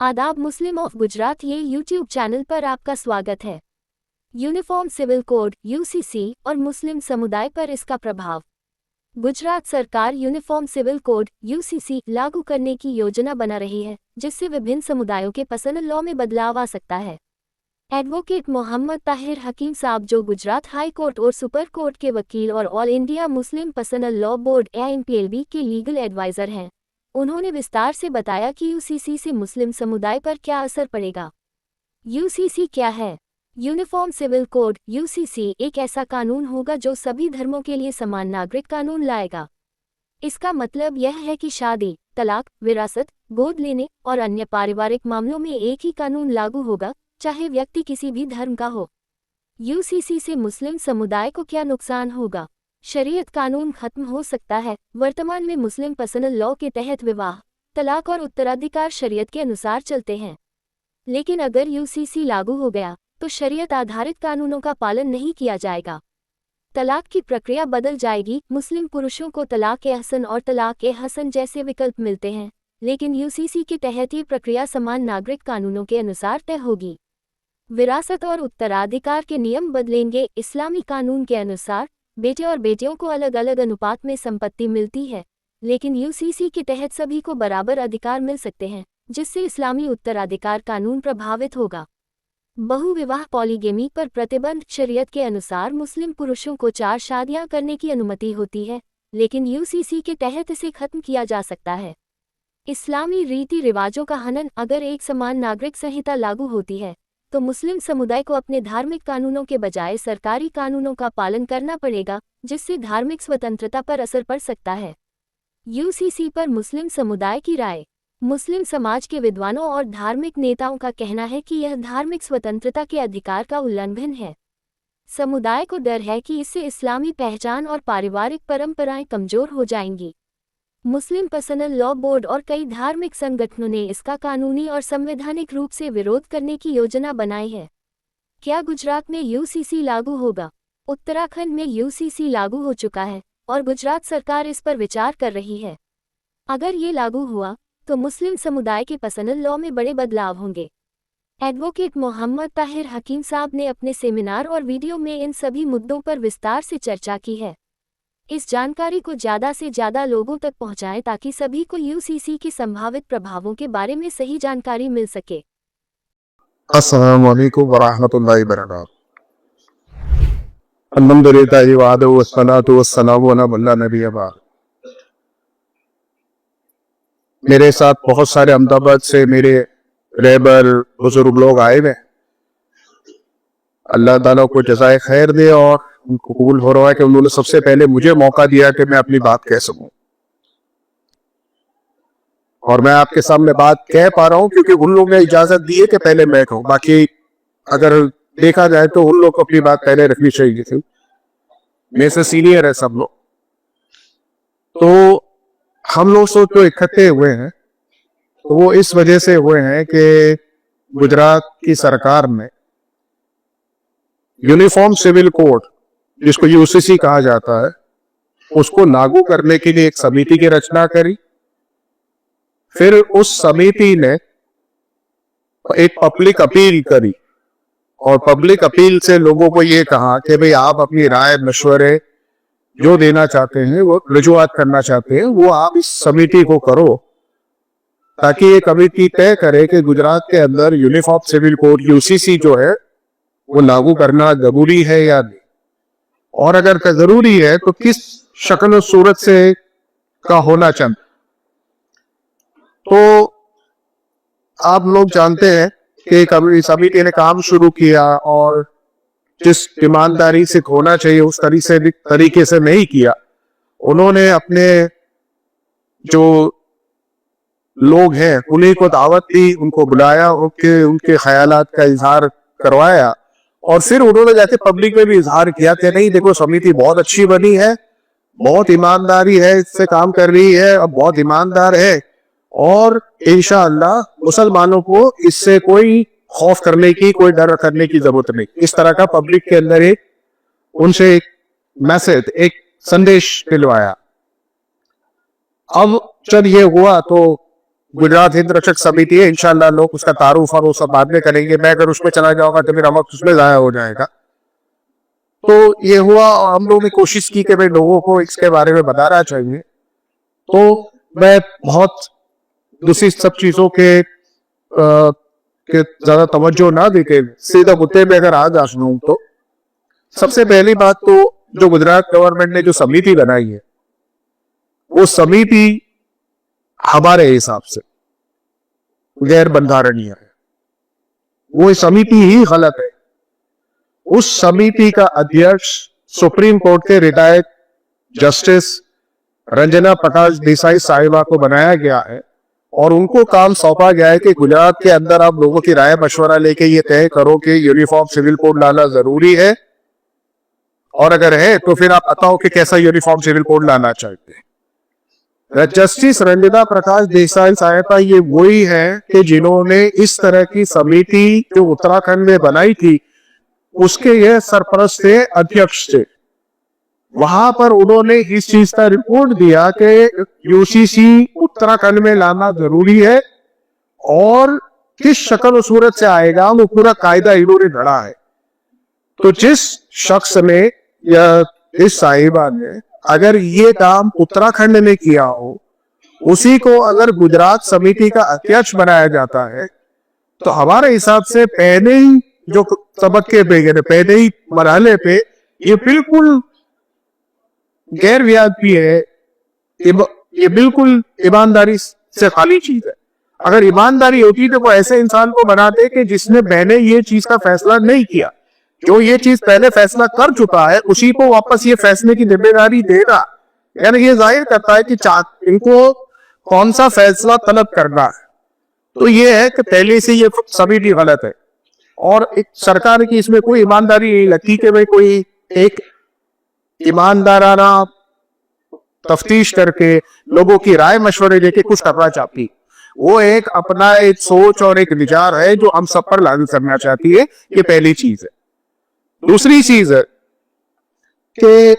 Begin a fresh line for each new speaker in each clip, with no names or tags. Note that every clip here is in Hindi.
आदाब। मुस्लिम ऑफ गुजरात ये यूट्यूब चैनल पर आपका स्वागत है। यूनिफॉर्म सिविल कोड यूसीसी और मुस्लिम समुदाय पर इसका प्रभाव। गुजरात सरकार यूनिफॉर्म सिविल कोड यूसीसी लागू करने की योजना बना रही है, जिससे विभिन्न समुदायों के पर्सनल लॉ में बदलाव आ सकता है। एडवोकेट मोहम्मद ताहिर हकीम साहब, जो गुजरात हाई कोर्ट और सुपर कोर्ट के वकील और all India Muslim personal law board AIMPLB के लीगल एडवाइजर हैं, उन्होंने विस्तार से बताया कि यूसीसी से मुस्लिम समुदाय पर क्या असर पड़ेगा। यूसीसी क्या है? यूनिफॉर्म सिविल कोड यूसीसी एक ऐसा कानून होगा जो सभी धर्मों के लिए समान नागरिक कानून लाएगा। इसका मतलब यह है कि शादी, तलाक, विरासत, गोद लेने और अन्य पारिवारिक मामलों में एक ही कानून लागू होगा, चाहे व्यक्ति किसी भी धर्म का हो। यूसीसी से मुस्लिम समुदाय को क्या नुकसान होगा? शरीयत कानून खत्म हो सकता है। वर्तमान में मुस्लिम पर्सनल लॉ के तहत विवाह, तलाक और उत्तराधिकार शरीयत के अनुसार चलते हैं, लेकिन अगर यूसीसी लागू हो गया तो शरीयत आधारित कानूनों का पालन नहीं किया जाएगा। तलाक की प्रक्रिया बदल जाएगी। मुस्लिम पुरुषों को तलाक-ए-हसन और तलाक-ए-हसन जैसे विकल्प मिलते हैं, लेकिन यूसीसी के तहत ये प्रक्रिया समान नागरिक कानूनों के अनुसार तय होगी। विरासत और उत्तराधिकार के नियम बदलेंगे। इस्लामी कानून के अनुसार बेटे और बेटियों को अलग अलग अनुपात में संपत्ति मिलती है, लेकिन यूसीसी के तहत सभी को बराबर अधिकार मिल सकते हैं, जिससे इस्लामी उत्तराधिकार कानून प्रभावित होगा। बहुविवाह पॉलीगेमी पर प्रतिबंध। शरीयत के अनुसार मुस्लिम पुरुषों को 4 शादियां करने की अनुमति होती है, लेकिन यूसीसी के तहत इसे खत्म किया जा सकता है। इस्लामी रीति रिवाजों का हनन। अगर एक समान नागरिक संहिता लागू होती है तो मुस्लिम समुदाय को अपने धार्मिक कानूनों के बजाय सरकारी कानूनों का पालन करना पड़ेगा, जिससे धार्मिक स्वतंत्रता पर असर पड़ सकता है। यूसीसी पर मुस्लिम समुदाय की राय। मुस्लिम समाज के विद्वानों और धार्मिक नेताओं का कहना है कि यह धार्मिक स्वतंत्रता के अधिकार का उल्लंघन है। समुदाय को डर है कि इससे इस्लामी पहचान और पारिवारिक परंपराएं कमजोर हो जाएंगी। मुस्लिम पर्सनल लॉ बोर्ड और कई धार्मिक संगठनों ने इसका कानूनी और संवैधानिक रूप से विरोध करने की योजना बनाई है। क्या गुजरात में यूसीसी लागू होगा? उत्तराखंड में यूसीसी लागू हो चुका है और गुजरात सरकार इस पर विचार कर रही है। अगर ये लागू हुआ तो मुस्लिम समुदाय के पर्सनल लॉ में बड़े बदलाव होंगे। एडवोकेट मोहम्मद ताहिर हकीम साहब ने अपने सेमिनार और वीडियो में इन सभी मुद्दों पर विस्तार से चर्चा की है। इस जानकारी को ज़्यादा से ज़्यादा लोगों तक पहुंचाएं ताकि सभी को यूसीसी के संभावित प्रभावों के बारे में सही जानकारी मिल सके।
अस्सलामु अलैकुम वरहमतुल्लाहि वबरकातुहू। अल्हम्दुलिल्लाहि वहदहू वस्सलातु वस्सलामु अला मन ला नबिय्य बाद। मेरे साथ बहुत सारे अहमदाबाद से मेरे रहबर बुजुर्ग लोग आए हुए। अल्लाह ताला को जज़ाए खैर दे और उनको कबूल हो रहा है कि उन्होंने सबसे पहले मुझे मौका दिया कि मैं अपनी बात कह सकूं, और मैं आपके सामने बात कह पा रहा हूं क्योंकि उन लोगों ने इजाजत दी है कि पहले मैं कहूं। बाकी अगर देखा जाए तो उन लोग को अपनी बात पहले रखनी चाहिए थी। मेरे से सीनियर है सब लोग। तो हम लोग जो इकट्ठे हुए हैं तो वो इस वजह से हुए हैं कि गुजरात की सरकार ने यूनिफॉर्म सिविल कोड, जिसको यूसीसी कहा जाता है, उसको लागू करने के लिए एक समिति की रचना करी। फिर उस समिति ने एक पब्लिक अपील करी और पब्लिक अपील से लोगों को ये कहा कि भाई आप अपनी राय मशवरे जो देना चाहते हैं, वो रजूआत करना चाहते हैं, वो आप इस समिति को करो, ताकि ये कमेटी तय करे कि गुजरात के अंदर यूनिफॉर्म सिविल कोड यूसीसी जो है वो लागू करना जरूरी है या नहीं, और अगर जरूरी है तो किस शक्ल और सूरत से का होना चाहिए। तो आप लोग जानते हैं कि समिति ने काम शुरू किया और जिस ईमानदारी से होना चाहिए उस तरीके से नहीं किया। उन्होंने अपने जो लोग हैं उन्हीं को दावत दी, उनको बुलाया, उनके ख्यालात का इजहार करवाया, और फिर उन्होंने जाके पब्लिक में भी इजहार किया कि नहीं देखो, समिति बहुत अच्छी बनी है, बहुत ईमानदारी है, इससे काम कर रही है, अब बहुत ईमानदार है, और इंशाअल्लाह मुसलमानों को इससे कोई खौफ करने की, कोई डर करने की जरूरत नहीं। इस तरह का पब्लिक के अंदर उनसे एक मैसेज, एक संदेश दिलवाया। अब जब ये हुआ तो गुजरात हिंद रक्षक समिति है, इंशाल्लाह लोग उसका तारुफ और वो सब बाद में करेंगे। मैं अगर उसमें चला जाऊंगा तो मेरा वक्त उसमें जाया हो जाएगा। तो ये हुआ, हम लोगों ने कोशिश की कि भाई लोगों को इसके बारे में बताना चाहिए। तो मैं बहुत दूसरी सब चीजों के ज्यादा तवज्जो ना देके सीधा मुद्दे में अगर आ जा सुनूं तो सबसे पहली बात तो जो गुजरात गवर्नमेंट ने जो समिति बनाई है, वो समिति हमारे हिसाब से गैर बंधारणीय है। वो समिति ही गलत है। उस समिति का अध्यक्ष सुप्रीम कोर्ट के रिटायर्ड जस्टिस रंजना प्रकाश देसाई साहिबा को बनाया गया है और उनको काम सौंपा गया है कि गुजरात के अंदर आप लोगों की राय मशवरा लेके ये तय करो कि यूनिफॉर्म सिविल कोड लाना जरूरी है, और अगर है तो फिर आप बताओ कि कैसा यूनिफॉर्म सिविल कोड लाना चाहते हैं। जस्टिस रंजना प्रकाश देसाई साहिबा ये वही है कि जिन्होंने इस तरह की समिति जो उत्तराखंड में बनाई थी उसके ये सरपरस्त थे, अध्यक्ष थे। वहां पर उन्होंने इस चीज का रिपोर्ट दिया कि यूसीसी उत्तराखंड में लाना जरूरी है और किस शक्ल और सूरत से आएगा वो पूरा कायदा इन्होंने गढ़ा है। तो जिस शख्स ने या इस साहिबा ने अगर ये काम उत्तराखंड में किया हो, उसी को अगर गुजरात समिति का अध्यक्ष बनाया जाता है तो हमारे हिसाब से पहले ही जो तबक्के पे, पहले ही मरहले पे ये बिल्कुल गैर व्यापी है। ये बिल्कुल ईमानदारी से खाली चीज है। अगर ईमानदारी होती तो वो ऐसे इंसान को बनाते कि जिसने पहले ये चीज का फैसला नहीं किया, जो ये चीज पहले फैसला कर चुका है उसी को वापस ये फैसले की जिम्मेदारी देना, यानी ये जाहिर करता है कि इनको कौन सा फैसला तलब करना है। तो ये है कि पहले से ये समिति गलत है और एक सरकार की इसमें कोई ईमानदारी नहीं लगती कि भाई कोई एक ईमानदाराना तफ्तीश करके लोगों की राय मशवरे लेके कुछ करना चाहती। वो एक अपना एक सोच और एक विचार है जो हम सब पर लागू करना चाहती है। ये पहली चीज है। दूसरी चीज है कि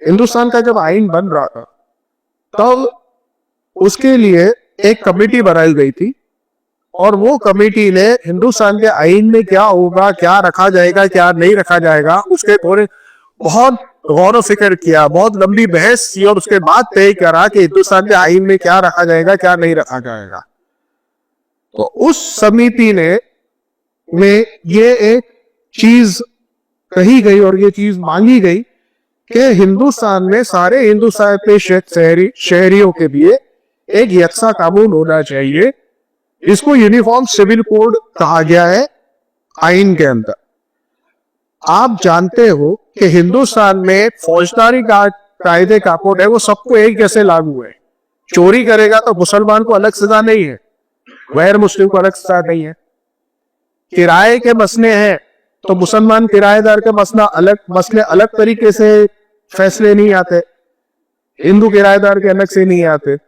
हिंदुस्तान का जब आइन बन रहा था तब उसके लिए एक कमेटी बनाई गई थी और वो कमेटी ने हिंदुस्तान के आइन में क्या होगा, क्या रखा जाएगा, क्या नहीं रखा जाएगा, उसके थोड़े बहुत गौर फिक्र किया, बहुत लंबी बहस की और उसके बाद तय करा कि हिंदुस्तान के आइन में क्या रखा जाएगा, क्या नहीं रखा जाएगा। तो उस समिति ने में ये एक चीज कही गई और ये चीज मांगी गई कि हिंदुस्तान में सारे हिंदुस्तान के शहरियों के लिए एक यकसा कानून होना चाहिए। इसको यूनिफॉर्म सिविल कोड कहा गया है आइन के अंदर। आप जानते हो कि हिंदुस्तान में फौजदारी कायदे का कोड है, वो सबको एक जैसे लागू है। चोरी करेगा तो मुसलमान को अलग सजा नहीं है, गैर मुस्लिम को अलग सजा नहीं है। किराए के मसले हैं तो मुसलमान किराएदार के मसले अलग तरीके से फैसले नहीं आते, हिंदू किराएदार के अलग से नहीं आते।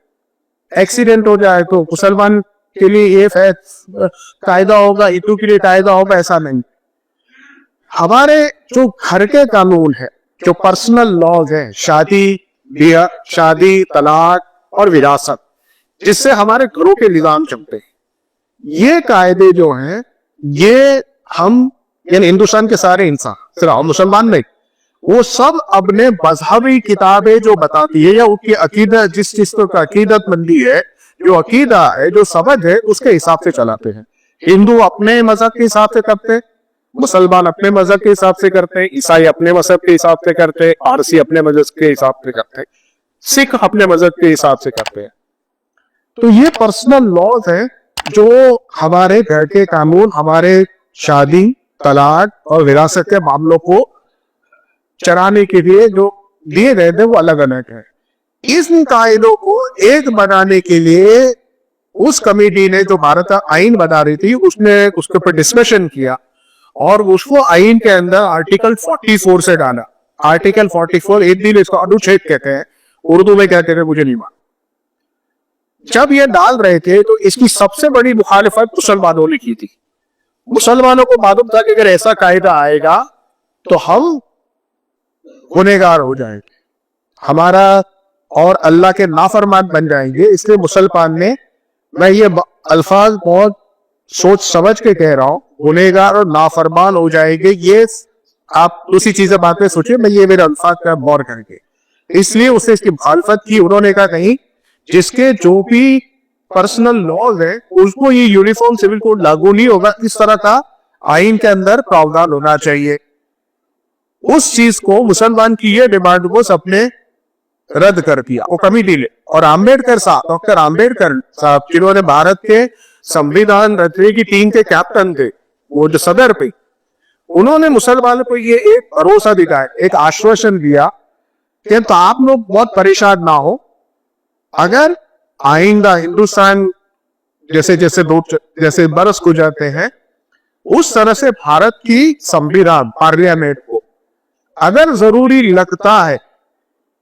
एक्सीडेंट हो जाए तो मुसलमान के लिए ये कायदा होगा, हिंदू के लिए कायदा होगा, ऐसा नहीं। हमारे जो घर के कानून है, जो पर्सनल लॉज है, शादी, तलाक और विरासत, जिससे हमारे घरों के निजाम चलते हैं, ये कायदे जो हैं ये हम यानी हिंदुस्तान के सारे इंसान, सिर्फ मुसलमान नहीं, वो सब अपने मजहबी किताबें जो बताती है या उनकी अकीदत, जिस चीज का अकीदतमंदी है, जो अकीदा है, जो समझ है, उसके हिसाब से चलाते हैं। हिंदू अपने मजहब के हिसाब से करते हैं, मुसलमान अपने मजहब के हिसाब से करते हैं, ईसाई अपने मजहब के हिसाब से करते हैं, पारसी अपने मजहब के हिसाब से करते हैं, सिख अपने मजहब के हिसाब से करते हैं। तो ये पर्सनल लॉज है जो हमारे घर के कानून, हमारे शादी, तलाक और विरासत के मामलों को चलाने के लिए जो दिए गए थे वो अलग अलग है। इन कायदों को एक बनाने के लिए उस कमेटी ने जो भारत का आइन बना रही थी उसने उसके ऊपर डिस्कशन किया और उसको आइन के अंदर आर्टिकल 44 से डाला। आर्टिकल 44 एक दिन इसको अनुच्छेद कहते हैं, उर्दू में कहते हैं, मुझे नहीं मालूम। जब ये डाल रहे थे तो इसकी सबसे बड़ी मुखालिफत मुसलमानों ने की थी। मुसलमानों को मालूम था कि अगर ऐसा कायदा आएगा तो हम गुनहगार हो जाएंगे, हमारा और अल्लाह के नाफरमान बन जाएंगे। इसलिए मुसलमान ने मैं ये अल्फाज बहुत सोच समझ के कह रहा हूं, गुनहगार और नाफरमान हो जाएंगे, ये आप दूसरी चीजें बात में सोचिए, मैं ये मेरे अल्फाज का गौर करके, इसलिए उसने इसकी मुखालफत की। उन्होंने कहा कहीं जिसके जो भी पर्सनल लॉज है उसको ये यूनिफॉर्म सिविल कोड लागू नहीं होगा, इस तरह का आइन के अंदर प्रावधान होना चाहिए। उस चीज को मुसलमान की ये डिमांड को सबने रद्द कर दिया, वो कमिटी ने। और आम्बेडकर साहब, डॉक्टर आम्बेडकर साहब, जिन्होंने भारत के संविधान रचने की टीम के कैप्टन थे, वो जो सदर पे, उन्होंने मुसलमानों को ये एक भरोसा दिखाया, एक आश्वासन दिया कि तो आप लोग बहुत परेशान ना हो, अगर आइंदा हिंदुस्तान जैसे जैसे बरस गुजरते हैं उस तरह से भारत की संविधान पार्लियामेंट को अगर जरूरी लगता है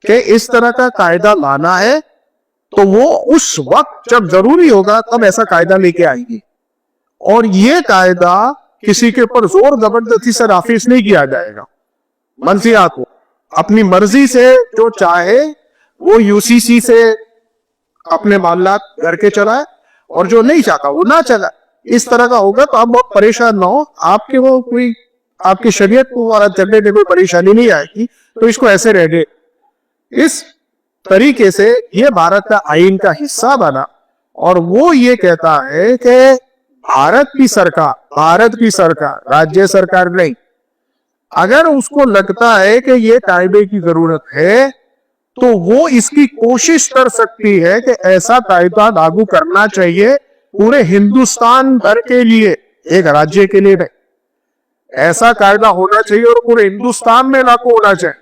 कि इस तरह का कायदा लाना है, तो वो उस वक्त जब जरूरी होगा तब ऐसा कायदा लेके आएगी। और ये कायदा किसी के ऊपर जोर जबरदस्ती से नाफिज नहीं किया जाएगा। मंशियात को अपनी मर्जी से जो चाहे वो यूसीसी से अपने मामला करके चलाए, और जो नहीं चाहता वो ना चलाए। इस तरह का होगा तो आप बहुत परेशान ना हो, आपके वो कोई आपकी शरीयत को और चलने में कोई परेशानी नहीं आएगी, तो इसको ऐसे रह दे। इस तरीके से ये भारत का आईन का हिस्सा बना, और वो ये कहता है कि भारत की सरकार, राज्य सरकार नहीं, अगर उसको लगता है कि ये कायदे की जरूरत है तो वो इसकी कोशिश कर सकती है कि ऐसा कायदा लागू करना चाहिए पूरे हिंदुस्तान भर के लिए, एक राज्य के लिए नहीं। ऐसा कायदा होना चाहिए और पूरे हिंदुस्तान में लागू होना चाहिए,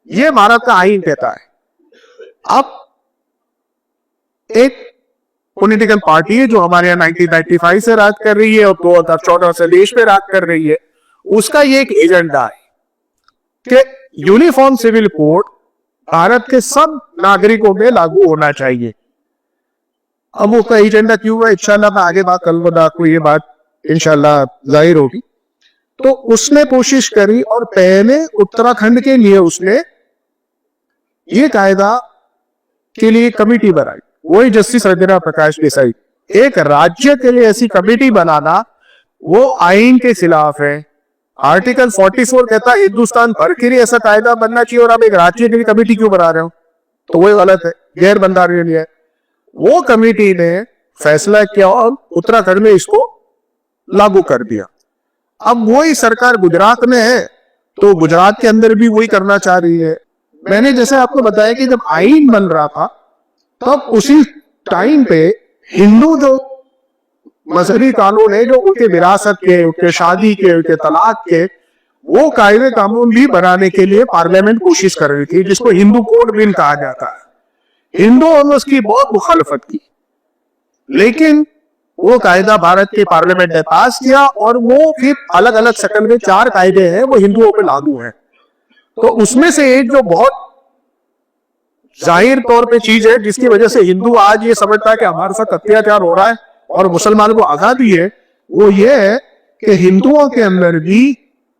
ये भारत का आईन कहता है। अब एक पॉलिटिकल पार्टी है जो हमारे यहाँ 1995 से राज कर रही है और 2014 से देश में राज कर रही है, उसका ये एक एजेंडा है कि यूनिफॉर्म सिविल कोड भारत के सब नागरिकों में लागू होना चाहिए। अब वो का एजेंडा क्यों है, इंशाल्लाह मैं आगे बात करूंगा, आपको ये बात इंशाल्लाह जाहिर होगी। तो उसने कोशिश करी और पहले उत्तराखंड के लिए उसने ये कायदा के लिए कमेटी बनाई, वही जस्टिस रंजना प्रकाश देसाई। एक राज्य के लिए ऐसी कमेटी बनाना वो आईन के खिलाफ है। आर्टिकल 44 कहता है हिंदुस्तान भर के लिए ऐसा कायदा बनना चाहिए, और आप एक राज्य के लिए कमेटी क्यों बना रहे हो, तो वो गलत है, गैर बंधारणीय है। वो कमेटी ने फैसला किया और उत्तराखंड में इसको लागू कर दिया। अब वही सरकार गुजरात में है, तो गुजरात के अंदर भी वही करना चाह रही है। मैंने जैसे आपको बताया कि जब आईन बन रहा था तब उसी टाइम पे हिंदू जो मजहबी कानून है, जो उनके विरासत के, उनके शादी के, उनके तलाक के, वो कायदे कानून भी बनाने के लिए पार्लियामेंट कोशिश कर रही थी, जिसको हिंदू कोड बिल कहा जाता है। हिंदुओं ने उसकी बहुत मुखालफत की, लेकिन वो कायदा भारत के पार्लियामेंट ने पास किया, और वो फिर अलग अलग शक्ल में 4 कायदे हैं वो हिंदुओं पे लागू हैं। तो उसमें से एक जो बहुत जाहिर तौर पे चीज है जिसकी वजह से हिंदू आज ये समझता है कि हमारे साथ अत्याचार हो रहा है और मुसलमानों को आजादी है, वो ये है कि हिंदुओं के अंदर भी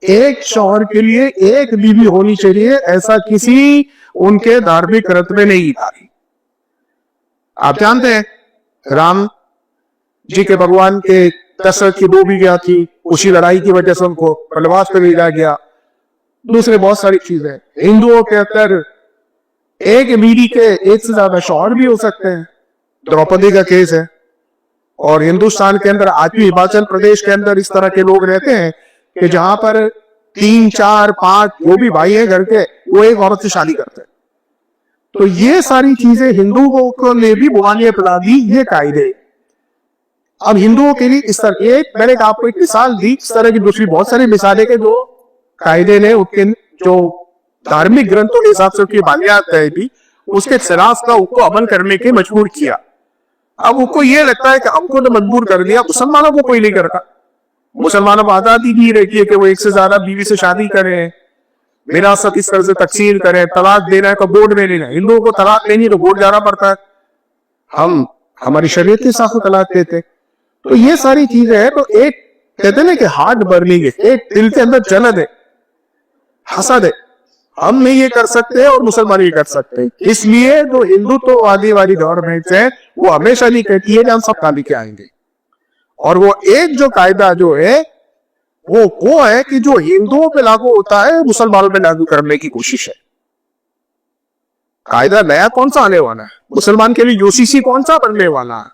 एक शौहर के लिए एक बीवी होनी चाहिए, ऐसा किसी उनके धार्मिक ग्रंथ में नहीं था। आप जानते हैं राम जी के भगवान के दशरथ की 2 बीवियां थी, उसी लड़ाई की वजह से उनको वनवास पे भेजा गया। दूसरे बहुत सारी चीजें, हिंदुओं के अंदर एक बीवी के एक से ज्यादा शौहर भी हो सकते हैं, द्रौपदी का केस है। और हिंदुस्तान के अंदर आज भी हिमाचल प्रदेश के अंदर इस तरह के लोग रहते हैं कि जहां पर 3, 4, 5 जो भी भाई हैं घर के, वो एक औरत से शादी करते हैं। तो ये सारी चीजें हिंदुओं को ने भी बुआनियां पिला दी ये कायदे। अब हिंदुओं के लिए इस तरह, ये मैंने आपको एक मिसाल दी, इस तरह की दूसरी बहुत सारी मिसालें के जो कायदे ने उनके जो धार्मिक ग्रंथों के हिसाब से उनकी बानियात है भी, उसके खिलाफ का उनको अमल करने के मजबूर किया। अब उनको ये लगता है कि हमको तो मजबूर कर दिया, मुसलमानों को कोई नहीं करता। मुसलमानों को आजादी नहीं रहती है कि वो एक से ज्यादा बीवी से शादी करें, विरासत इस तरह से तकसीम करें, तलाक देना है तो बोर्ड में लेना है। हिंदुओं को तलाक लेनी है तो बोर्ड जाना पड़ता है, हम हमारी शरीयत के हिसाब से तलाक देते। तो ये सारी चीजें हैं। तो एक कहते ना कि हार्ट बर्निंग है, एक दिल के अंदर जलन है, हसद है, हम नहीं ये कर सकते और मुसलमान ये कर सकते। इसलिए जो हिंदुत्ववादी वाली गवर्नमेंट है वो हमेशा नहीं कहती है कि हम सब लेके आएंगे। और वो एक जो कायदा जो है वो है कि जो हिंदुओं पे लागू होता है मुसलमानों पे लागू करने की कोशिश है। कायदा नया कौन सा आने वाला है? मुसलमान के लिए यूसीसी कौन सा बनने वाला है?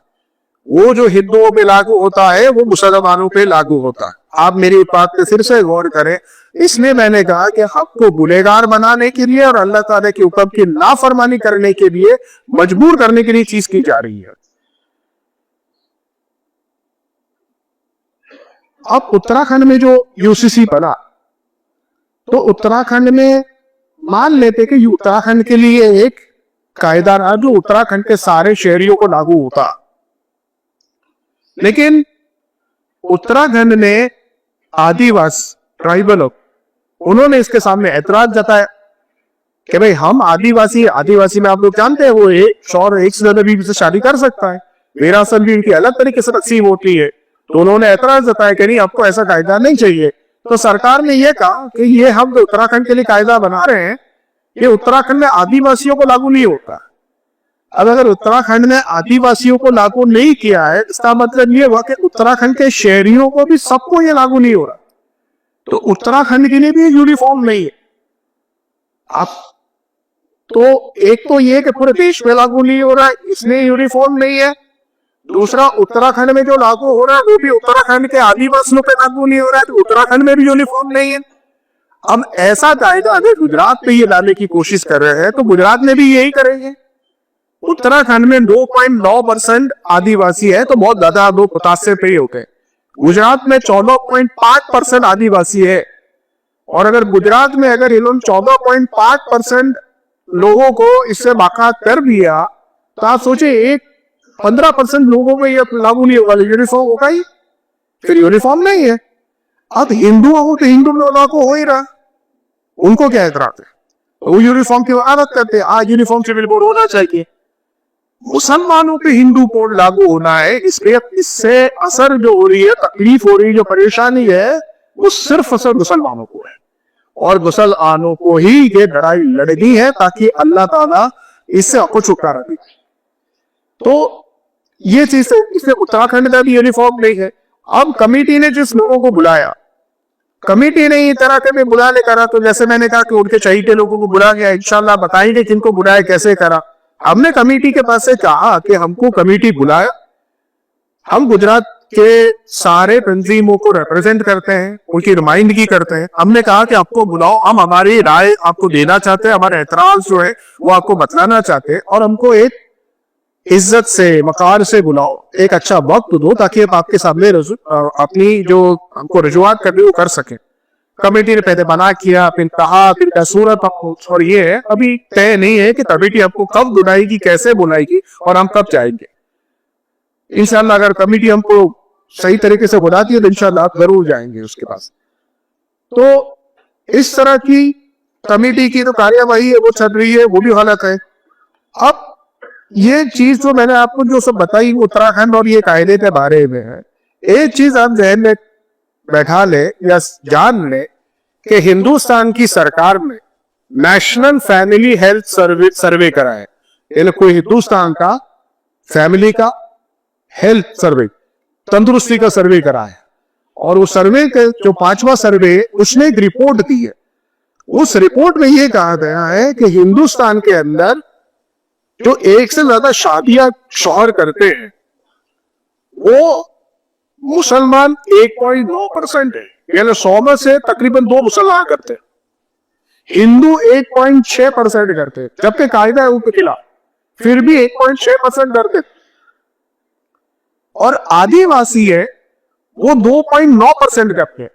वो जो हिंदुओं पे लागू होता है वो मुसलमानों पे लागू होता है। आप मेरी बात पे फिर से गौर करें। इसलिए मैंने कहा कि हमको गुनहगार बनाने के लिए और अल्लाह ताला के हुक्म की नाफरमानी करने के लिए मजबूर करने के लिए चीज की जा रही है। अब उत्तराखंड में जो यूसीसी बना, तो उत्तराखंड में मान लेते कि उत्तराखंड के लिए एक कायदा रहा जो उत्तराखंड के सारे शहरियों को लागू होता, लेकिन उत्तराखंड ने आदिवासी ट्राइबल उन्होंने इसके सामने ऐतराज जताया कि भाई हम आदिवासी में आप लोग जानते हैं वो एक से ज्यादा बीवी से शादी कर सकता है, विरासत भी उनकी अलग तरीके से तकसीम होती है। तो उन्होंने ऐतराज जताया कि नहीं, आपको ऐसा कायदा नहीं चाहिए। तो सरकार ने यह कहा कि ये हम उत्तराखंड के लिए कायदा बना रहे हैं, ये उत्तराखंड में आदिवासियों को लागू नहीं होता। अब अगर उत्तराखंड ने आदिवासियों को लागू नहीं किया है, इसका मतलब ये हुआ कि उत्तराखंड के शहरियों को भी सबको ये लागू नहीं हो रहा। तो उत्तराखंड के लिए भी यूनिफॉर्म नहीं है। आप तो एक तो ये कि पूरे देश में लागू नहीं हो रहा है, इसलिए यूनिफॉर्म नहीं है। दूसरा, उत्तराखंड में जो लागू हो रहा है वो भी उत्तराखंड के आदिवासियों पे लागू नहीं हो रहा है, तो उत्तराखंड में भी यूनिफॉर्म नहीं है। अब ऐसा कायदा अगर गुजरात पे ये लाने की कोशिश कर रहे हैं तो गुजरात में भी यही करेंगे। उत्तराखंड में 2.9% आदिवासी है, तो बहुत ज्यादा लोग मुतासिर पे ही होते हैं। गुजरात में 14.5% आदिवासी है, और अगर गुजरात में अगर इन्होंने 14.5% लोगों को इससे बाकात कर दिया, तो आप सोचे एक 15% लोगों को ये लागू नहीं होगा, यूनिफॉर्म होगा ही, फिर यूनिफॉर्म नहीं है। अब हिंदुओं को तो हिंदू लागू हो ही रहा, उनको क्या एतराज है? वो यूनिफॉर्म की आदत करते हैं, आज यूनिफॉर्म सिविल कोड होना चाहिए। मुसलमानों पे हिंदू कोड लागू होना है, इससे असर जो हो रही है, तकलीफ हो रही है, जो परेशानी है, वो सिर्फ असर मुसलमानों को है, और मुसलमानों को ही ये लड़ाई लड़नी है ताकि अल्लाह ताला इससे आपको छुटकारा दे। तो ये चीज इससे उत्तराखंड का भी यूनिफॉर्म नहीं है। अब कमेटी ने जिस लोगों को बुलाया, कमेटी ने इस तरह के भी बुलाने करा, तो जैसे मैंने कहा कि उनके शहीद के लोगों को बुला गया, इंशाल्लाह बताएंगे किनको बुलाया, कैसे करा। हमने कमेटी के पास से कहा कि हमको कमेटी बुलाया, हम गुजरात के सारे तंजीमों को रिप्रेजेंट करते हैं, उनकी नुमाइंदगी करते हैं। हमने कहा कि आपको बुलाओ, हम हमारी राय आपको देना चाहते हैं, हमारे एतराज जो है वो आपको बतलाना चाहते हैं, और हमको एक इज्जत से वकार से बुलाओ, एक अच्छा वक्त दो ताकि हम आपके सामने अपनी जो हमको रजुआत करनी वो कर सके। कमेटी ने पहले मना किया, फिर कहा, फिर क्या सूरत, और ये है अभी तय नहीं है कि कमेटी आपको कब बुलाएगी, कैसे बुलाएगी, और हम कब जाएंगे। इंशाल्लाह अगर कमेटी हमको सही तरीके से बुलाती है तो इंशाल्लाह आप जरूर जाएंगे उसके पास। तो इस तरह की कमेटी की तो कार्यवाही है वो चल रही है, वो भी गलत है। अब ये चीज जो मैंने आपको जो सब बताई उत्तराखंड और ये कायदे के बारे में है, एक चीज आप जहन में बैठा ले या जान ले कि हिंदुस्तान की सरकार ने नेशनल फैमिली हेल्थ सर्वे करा है। यानी कोई हिंदुस्तान का फैमिली का हेल्थ सर्वे, तंदुरुस्ती का सर्वे करा है, और उस सर्वे के जो 5वां सर्वे उसने एक रिपोर्ट दी है। उस रिपोर्ट में यह कहा गया है कि हिंदुस्तान के अंदर जो एक से ज्यादा शादियां शौहर करते हैं वो मुसलमान 1.9% है, यानी 100 में से तकरीबन 2 मुसलमान करते हैं, हिंदू 1.6% करते हैं, जबकि कायदा है उनके खिलाफ, फिर भी 1.6% करते। और आदिवासी है वो 2.9% करते हैं,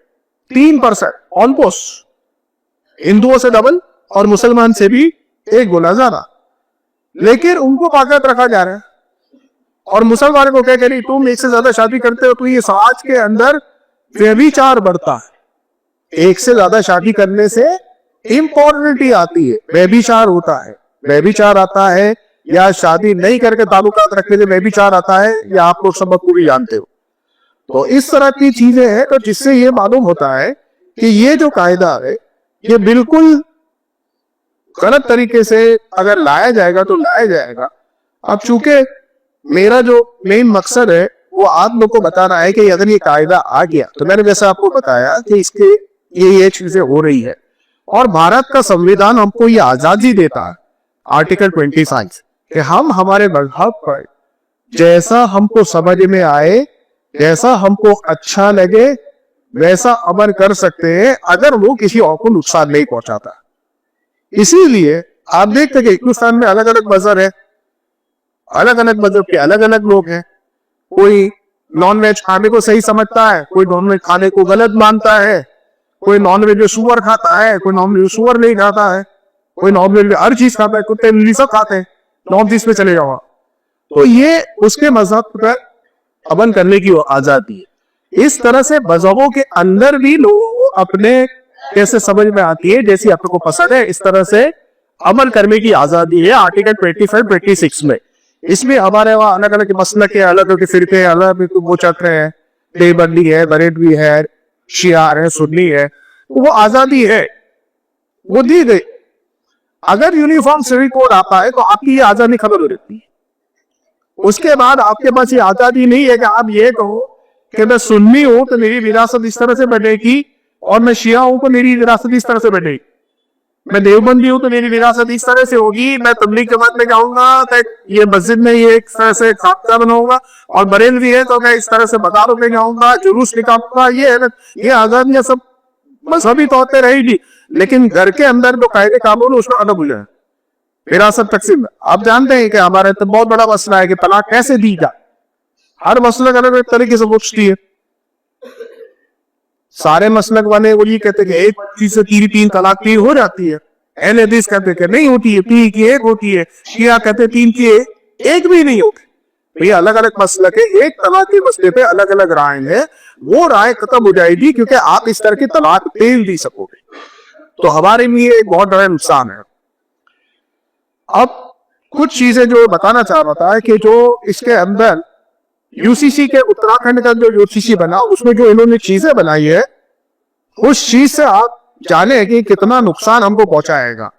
3%, ऑलमोस्ट हिंदुओं से डबल और मुसलमान से भी 1 गुना ज्यादा, लेकिन उनको बाकायद रखा जा रहा है। और मुसलमानों को क्या कह रही, तुम एक से ज्यादा शादी करते हो तो ये समाज के अंदर व्यभिचार बढ़ता है, एक से ज्यादा शादी करने से इम्पोर्टेंटी आती है, व्यभिचार होता है, व्यभिचार आता है, या शादी नहीं करके ताल्लुकात रखने से व्यभिचार आता है, या आप लोग सब भी जानते हो। तो इस तरह की चीजें हैं, तो जिससे ये मालूम होता है कि ये जो कायदा है ये बिल्कुल गलत तरीके से अगर लाया जाएगा तो लाया जाएगा। अब चूंकि मेरा जो मेन मकसद है वो आप लोग को बताना है कि अगर ये कायदा आ गया तो मैंने जैसा आपको बताया कि इसके ये चीजें हो रही है, और भारत का संविधान हमको ये आजादी देता है आर्टिकल 25 कि हम हमारे मजहब पर जैसा हमको समझ में आए, जैसा हमको अच्छा लगे वैसा अमल कर सकते हैं अगर वो किसी और को नुकसान नहीं पहुंचाता। इसीलिए आप देखते कि हिंदुस्तान में अलग अलग मजहब है, अलग अलग मजहब के अलग अलग लोग हैं। कोई नॉन वेज खाने को सही समझता है, कोई नॉन वेज खाने को गलत मानता है, कोई नॉन वेज में सुअर खाता है, कोई नॉन वेज सुअर नहीं खाता है, कोई नॉन वेज में हर चीज खाता है, कुत्ते बिल्ली सब खाते हैं। नॉर्थ ईस्ट में चले जाओ तो ये उसके मजहब पर अमल करने की आजादी है। इस तरह से मजहबों के अंदर भी लोगों को अपने कैसे समझ में आती है, जैसी आपको पसंद है इस तरह से अमल करने की आजादी है आर्टिकल 25-26 में। इसमें हमारे वहां अलग अलग मसलक है, अलग अलग फिरके, अलग वो चक्र है, देवबंदी है, बरेलवी है, शिया है, सुन्नी है, वो आजादी है, वो दी गई। अगर यूनिफॉर्म सिविल कोड आता है तो आपकी ये आजादी खत्म हो जाती है। उसके बाद आपके पास ये आजादी नहीं है कि आप ये कहो कि मैं सुन्नी हूं तो मेरी विरासत इस तरह से बढ़ेगी, और मैं शिया हूं तो मेरी विरासत इस तरह से बढ़ेगी, मैं देवबंदी हूं तो मेरी विरासत इस तरह से होगी, मैं तबलीग जमात में जाऊंगा तो ये मस्जिद में ये एक तरह से खाका बनाऊंगा, और बरेलवी है तो मैं इस तरह से बाजारों में जाऊंगा, जुलूस निकालूंगा। ये आजादियां सब मजहबी तौर पर रहेगी, लेकिन घर के अंदर जो कायदे कानून उसमें अलग हो जाए। विरासत तकसीम आप जानते हैं कि हमारे तो बहुत बड़ा मसला है कि तलाक कैसे दी जाए। हर मसला अलग अलग तरीके से पूछती है। सारे मसलक वाले वो ये कहते हैं कि एक चीज से तीन तलाक की हो जाती है, अहले हदीस कहते हैं नहीं होती है, 3 की 1 होती है, शिया कहते हैं 3 की 1 भी नहीं होती। भैया अलग अलग मसलक है, एक तलाक के मसले पे अलग अलग राय है, वो राय खत्म हो जाएगी क्योंकि आप इस तरह की तलाक दे नहीं सकोगे। तो हमारे लिए एक बहुत बड़ा नुकसान है। अब कुछ चीजें जो बताना चाह रहा था कि जो इसके अंदर यूसीसी के उत्तराखंड का जो यूसीसी बना उसमें जो इन्होंने चीजें बनाई है उस चीज से आप जाने कि कितना नुकसान हमको पहुंचाएगा।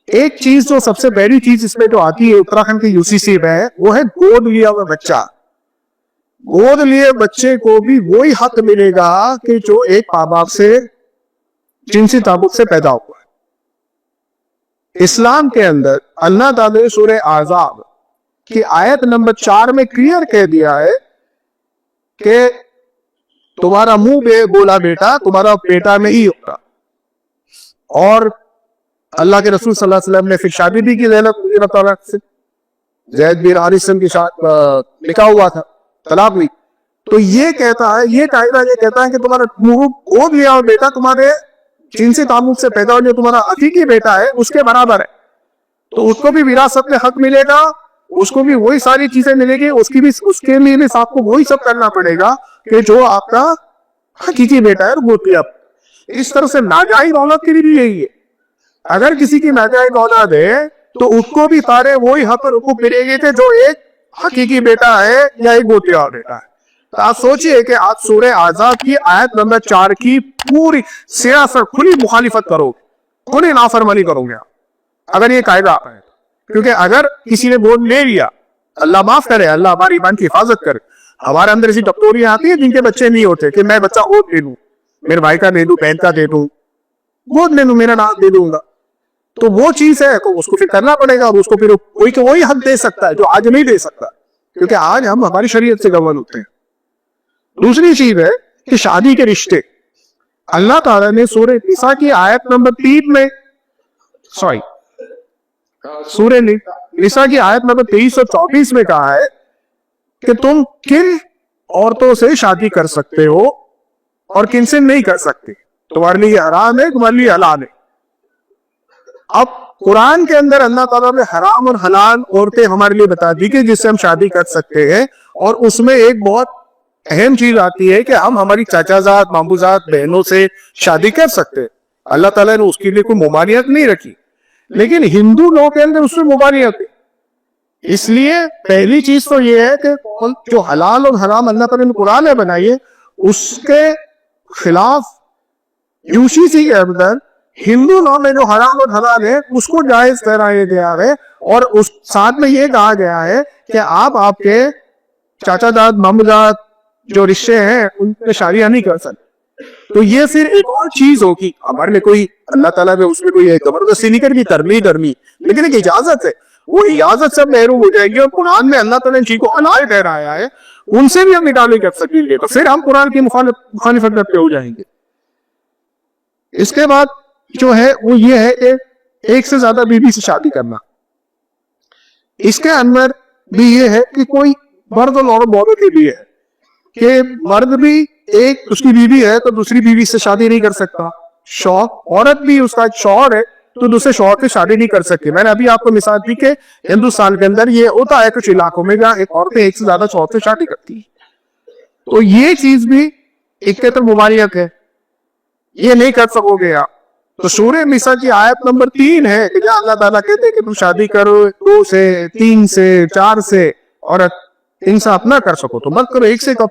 एक चीज जो सबसे बड़ी चीज इसमें जो आती है उत्तराखंड के यूसीसी में वो है गोद लिया हुआ बच्चा। गोद लिए बच्चे को भी वही हक मिलेगा कि जो एक माँ बाप से जिनसी ताबुत से पैदा हुआ है। इस्लाम के अंदर अल्लाह ताला ने सूरह आज़ाब की आयत नंबर 4 में क्लियर कह दिया है कि तुम्हारा मुंह में बोला बेटा तुम्हारा पेटा में ही होगा। और अल्लाह के रसूल सल्लल्लाहु अलैहि वसल्लम ने फिर शादी भी की ज़ैनब से, ज़ैद बिन हारिसा के साथ निकाह हुआ था, तलाक हुई। तो ये कहता है, ये कायदा ये कहता है कि तुम्हारा मुंह गोद लिया हो बेटा तुम्हारे जिनसे ताल्लुक से पैदा हो, जो तुम्हारा हकीकी बेटा है उसके बराबर है, तो उसको भी विरासत में हक मिलेगा, उसको भी वही सारी चीजें मिलेगी, उसकी भी उसके लिए भी आपको वही सब करना पड़ेगा कि जो आपका हकीकी बेटा है वो भी। आप इस तरह से नाजायज औलाद के लिए भी यही है। अगर किसी की नाजायज औलाद है तो उसको भी सारे वही हक और हुकूक मिलेंगे थे जो एक हकीकी बेटा है या एक गोतिया बेटा है। तो आप सोचिए कि आप सूरह आज़ाब की आयत नंबर 4 की पूरी सियासत खुली मुखालिफत करोगे, खुली नाफरमानी करोगे आप अगर ये कायदा आता है। क्योंकि अगर किसी ने गोद ले लिया, अल्लाह माफ करे, अल्लाह हमारी ईमान की हिफाजत करे, हमारे अंदर ऐसी टकटोरियां आती है जिनके बच्चे नहीं होते कि मैं बच्चा गोद ले लूं, मेरे भाई का दे दूं, बहन का दे दूं, गोद ले लूं, मेरा नाम दे दूंगा। तो वो चीज है तो उसको फिर करना पड़ेगा, और उसको फिर कोई के वही हक दे सकता है जो आज नहीं दे सकता, क्योंकि आज हम हमारी शरीयत से गवर्न होते हैं। दूसरी चीज है कि शादी के रिश्ते, अल्लाह ताला ने सूरह निसा की आयत नंबर 3 में, सॉरी सूरह निसा की आयत नंबर 23 और 24 में कहा है कि तुम किन औरतों से शादी कर सकते हो और किन से नहीं कर सकते, तुम्हारे लिए हराम है, तुम्हारे लिए हलाल है। अब कुरान के अंदर अल्लाह ताला ने हराम और हलाल औरतें हमारे लिए बता दी कि जिससे हम शादी कर सकते हैं, और उसमें एक बहुत अहम चीज आती है कि हम हमारी चाचाजात, मामूजात, बहनों से शादी कर सकते हैं। अल्लाह ताला ने उसके लिए कोई मुमानियत नहीं रखी, लेकिन हिंदू लोगों के अंदर उसमें मुमानियत है। इसलिए पहली चीज तो ये है कि जो हलाल और हराम अल्लाह ताला ने कुरान में बनाई है उसके खिलाफ यूसीसी के अंदर हिंदू लॉ में जो हराम और हलाल है उसको जायज ठहराया गया है, और उस साथ में ये कहा गया है कि आप आपके चाचाजाद मामूजाद जो रिश्ते हैं उनमें शादियां नहीं कर सकते। तो ये फिर एक और चीज होगी हमारे लिए, कोई अल्लाह ताला ने उसमें कोई जबरदस्ती नहीं करनी, करनी, लेकिन एक इजाजत है, वो इजाजत सब महरूम हो जाएगी। और कुरान में अल्लाह ताला ने चीज को हलाल ठहराया है, उनसे भी हम निकाह नहीं कर सकेंगे, तो फिर हम कुरान की मुखालिफत करते हो जाएंगे। इसके बाद जो है वो ये है कि एक से ज्यादा बीवी से शादी करना। इसके अंदर भी ये है कि कोई मर्द और औरत की भी है कि मर्द भी एक उसकी बीवी है तो दूसरी बीवी से शादी नहीं कर सकता, औरत भी उसका शौहर है तो दूसरे शौहर से शादी नहीं कर सकती। मैंने अभी आपको मिसाल दी कि हिंदुस्तान के अंदर ये होता है कुछ इलाकों में जहाँ एक औरतें एक से ज्यादा शौहर से शादी करती है, तो ये चीज भी एक तो मुबारियत है, ये नहीं कर सकोगे आप। तो सूरह निसा की आयत नंबर 3 है कि जहाँ अल्लाह ताला कहते हैं कि तुम शादी करो 2 से 3 से 4 से, और इंसाफ ना कर सको तो मत करो, एक से कब।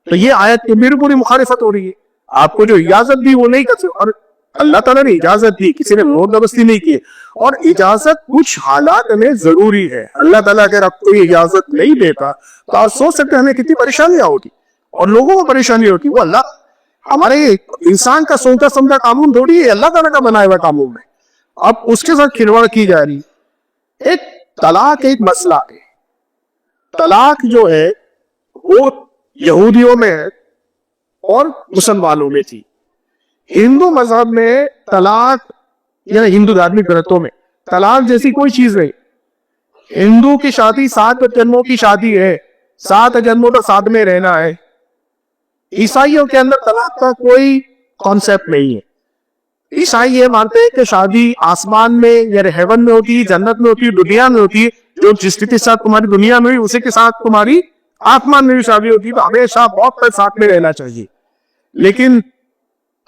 तो ये आयत की बिल्कुल मुखालिफत हो रही है। आपको जो इजाजत दी वो नहीं कर सकते, और अल्लाह ताला ने इजाजत दी, किसी ने जबरदस्ती नहीं की। और इजाजत कुछ हालात में जरूरी है। अल्लाह ताला अगर आपको इजाजत नहीं देता तो आप सोच सकते हैं हमें कितनी परेशानियां होती और लोगों को परेशानी होती। वो अल्लाह हमारे इंसान का सोचा समझा कानून थोड़ी है, अल्लाह ताला का बनाया हुआ कानून है। अब उसके साथ खिलवाड़ की जा रही। एक तलाक एक मसला है। तलाक जो है वो यहूदियों में है और मुसलमानों में थी। हिंदू मजहब में तलाक या हिंदू धार्मिक ग्रंथों में तलाक जैसी कोई चीज नहीं। हिंदू की शादी 7 जन्मों की शादी है, 7 जन्मों तक साथ में रहना है। ईसाइयों के अंदर तलाक का कोई कॉन्सेप्ट नहीं है। ईसाई ये मानते हैं कि शादी आसमान में या हेवन में होती है, जन्नत में होती है, दुनिया में होती है। जो जिस के साथ तुम्हारी दुनिया में हुई उसी के साथ तुम्हारी आसमान में भी शादी होती है। तो हमेशा बहुत साथ में रहना चाहिए। लेकिन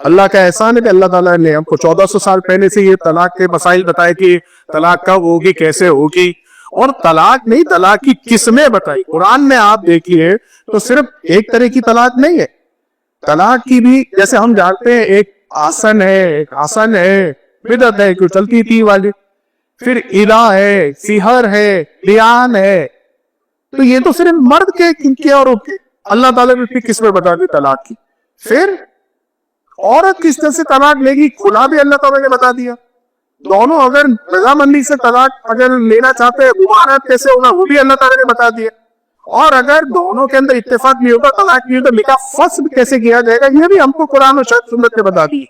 अल्लाह का एहसान है कि अल्लाह ताला ने हमको 1400 साल पहले से ये तलाक के मसाइल बताए कि तलाक कब होगी, कैसे होगी। और तलाक नहीं, तलाक की किस्में बताई कुरान में। आप देखिए तो सिर्फ एक तरह की तलाक नहीं है। तलाक की भी जैसे हम जानते हैं एक आसन है, एक आसन है, बिदअत है, क्यों चलती थी वाली, फिर इला है, सिहर है, लियान है। तो ये तो सिर्फ मर्द के और उनके अल्लाह ताला ने किस्में बता दी तलाक की। फिर औरत किस तरह से तलाक लेगी खुला भी अल्लाह ताला ने बता दिया। दोनों अगर रजामंदी से तलाक अगर लेना चाहते हैं मुबारक कैसे होगा वो भी अल्लाह ताला ने बता दिया। और अगर दोनों के अंदर इत्तेफाक नहीं होगा, तलाक नहीं होगा, निकाह फस्ख कैसे किया जाएगा ये भी हमको कुरान और सुन्नत ने बता दी।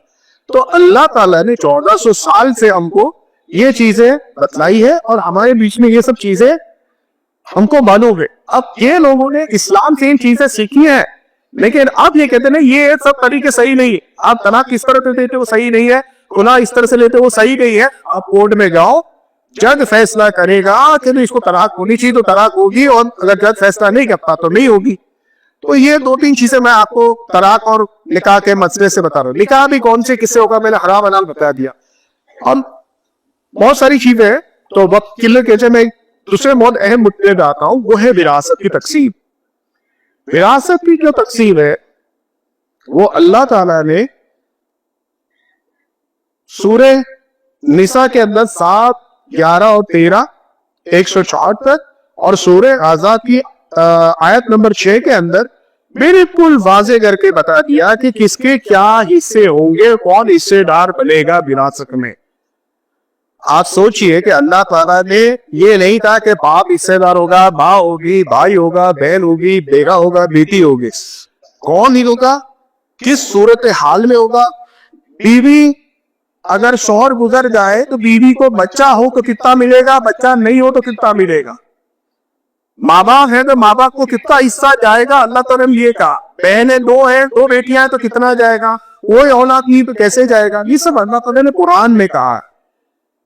तो अल्लाह ताला ने 1400 साल से हमको ये चीजें बतलाई है और हमारे बीच में ये सब चीजें हमको मालूम है। अब ये लोगों ने इस्लाम से इन चीजें सीखी है, लेकिन अब ये कहते हैं ये सब तरीके सही नहीं है। आप तलाक किस तरह से देते वो सही नहीं है, खुला इस तरह से लेते वो सही नहीं है। आप कोर्ट में जाओ, जज फैसला करेगा कि इसको तलाक होनी चाहिए तो तलाक होगी, और अगर जज फैसला नहीं करता तो नहीं होगी। तो ये 2-3 चीजें मैं आपको तलाक और निकाह के मसले से बता रहा हूँ। निकाह भी कौन से किससे होगा मैंने हराम हलाल बता दिया, और बहुत सारी चीजें हैं। तो वक्त किले के मैं दूसरे बहुत अहम मुद्दे पे आता हूँ, वो है विरासत की तकसीम। विरासत की जो तकसीम है वो अल्लाह ताला ने सूरह निसा के अंदर 7, 11 और 13, 104 तक, और सूरह आज़ाब की आयत नंबर 6 के अंदर बिल्कुल वाजे करके बता दिया कि किसके क्या हिस्से होंगे, कौन हिस्सेदार बनेगा विरासत में। आप सोचिए कि अल्लाह ताला ने ये नहीं कहा कि बाप हिस्सेदार होगा, माँ होगी, भाई होगा, बहन होगी, बेटा होगा, बेटी होगी। कौन ही होगा, किस सूरत हाल में होगा। बीवी अगर शौहर गुजर जाए तो बीवी को बच्चा हो तो कितना मिलेगा, बच्चा नहीं हो तो कितना मिलेगा। माँ बाप है तो माँ बाप को कितना हिस्सा जाएगा, अल्लाह ताला ने ये कहा। बहनें 2 है, 2 बेटियां हैं तो कितना जाएगा, कोई औलाद नहीं तो कैसे जाएगा। ये सब अल्लाह ताला ने कुरान में कहा।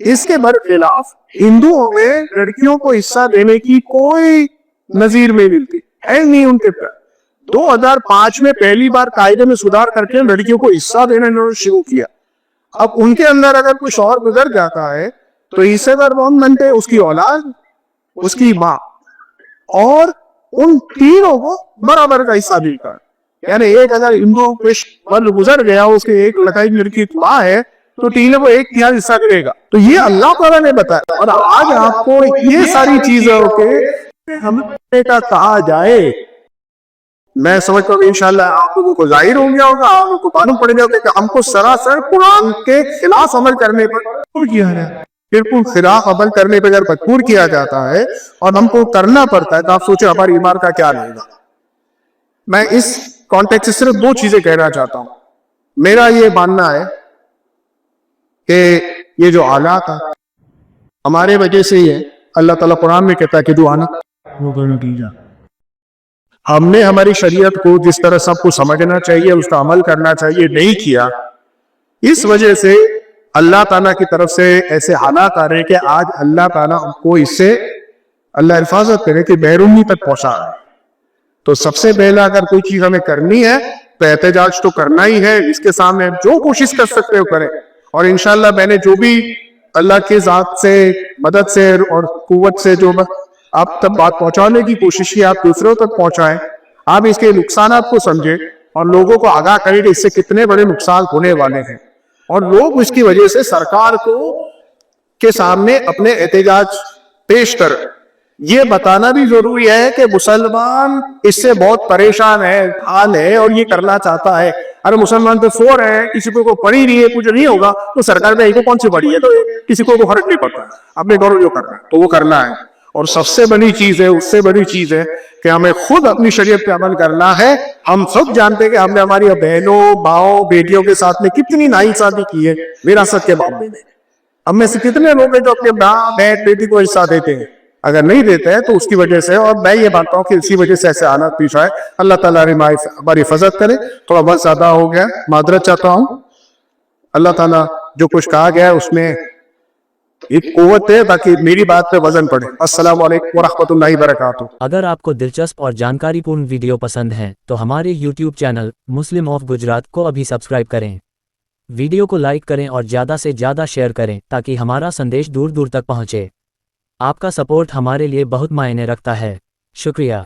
इसके बरखिलाफ हिंदुओं में लड़कियों को हिस्सा देने की कोई नजीर नहीं मिलती है, नहीं उनके पर। 2005 में पहली बार कायदे में सुधार करके लड़कियों को हिस्सा देना इन्होंने शुरू किया। अब उनके अंदर अगर कोई शौहर गुजर जाता है तो हिस्सेदार कौन बनते हैं, उसकी औलाद, उसकी माँ, और उन तीनों को बराबर का हिस्सा मिलता है। यानी एक अगर हिंदू मर्द गुजर गया, उसके एक लड़की माँ है तो टीने वो 1/3 हिस्सा करेगा। तो ये अल्लाह ताला ने बताया, और आज आपको ये सारी चीजों के हमें का कहा जाए, मैं समझता हूँ इंशाल्लाह आप लोगों को जाहिर हो गया होगा, आप लोगों को मालूम पड़ गया होगा कि हमको सरासर कुरान के खिलाफ अमल करने पर मजबूर किया है। बिल्कुल खिलाफ अमल करने पर अगर मजबूर किया जाता है और हमको करना पड़ता है, तो आप सोचे हमारी ईमान का क्या रहेगा। मैं इस कॉन्टेक्स्ट से सिर्फ 2 चीजें कहना चाहता हूं। मेरा ये मानना है कि ये जो हालात है हमारे वजह से ही है। अल्लाह ताला कुरान में कहता है कि जो आना वो करना कीजिए। हमने हमारी शरीयत को जिस तरह सबको समझना चाहिए, उसका अमल करना चाहिए, नहीं किया। इस वजह से अल्लाह ताला की तरफ से ऐसे हालात आ रहे हैं कि आज अल्लाह ताला हमको इससे अल्लाह हिफाजत करे कि बेरूनी तक पहुंचा है। तो सबसे पहला अगर कोई चीज हमें करनी है तो एहतजाज तो करना ही है। इसके सामने हम जो कोशिश कर सकते हो करें, और इंशाल्लाह मैंने जो भी अल्लाह के जात से मदद से और कुव्वत से जो आप तक बात पहुंचाने की कोशिश की, आप दूसरों तक पहुंचाएं, आप इसके नुकसान को समझे और लोगों को आगाह करें कि इससे कितने बड़े नुकसान होने वाले हैं, और लोग इसकी वजह से सरकार को के सामने अपने एहतजाज पेश करें। ये बताना भी जरूरी है कि मुसलमान इससे बहुत परेशान है, हाल है, और ये करना चाहता है। अरे मुसलमान तो सो रहे हैं, किसी को पड़ी नहीं है, कुछ नहीं होगा, तो सरकार में को कौन सी पड़ी है, तो किसी को फर्क नहीं पड़ता, अपने गौरव जो करना है तो वो करना है। और सबसे बड़ी चीज है, उससे बड़ी चीज है कि हमें खुद अपनी शरीयत पे अमल करना है। हम सब जानते हैं कि हमने हमारी बहनों, माओ, बेटियों के साथ में कितनी नाइंसाफी की है विरासत के मामले में। हम में से कितने लोग हैं जो अपने माँ, बहन, बेटी को हिस्सा देते हैं? अगर नहीं देते हैं तो उसकी वजह से, और मैं ये मानता हूँ कि इसी वजह से ऐसे हालात पेश आए। अल्लाह ताला हमारी हिफाजत करे। थोड़ा बहुत ज्यादा हो गया, मादरत चाहता हूँ। अल्लाह ताला जो कुछ कहा गया है उसमें एक कुव्वत है ताकि मेरी बात पे वजन पड़े। अस्सलाम वालेकुम वरहमतुल्लाहि वबरकातुहू।
अगर आपको दिलचस्प और जानकारीपूर्ण वीडियो पसंद है तो हमारे YouTube channel Muslim of Gujarat को अभी सब्सक्राइब करें। वीडियो को लाइक करें और ज़्यादा से ज़्यादा शेयर करें ताकि हमारा संदेश दूर दूर तक पहुँचे। आपका सपोर्ट हमारे लिए बहुत मायने रखता है। शुक्रिया।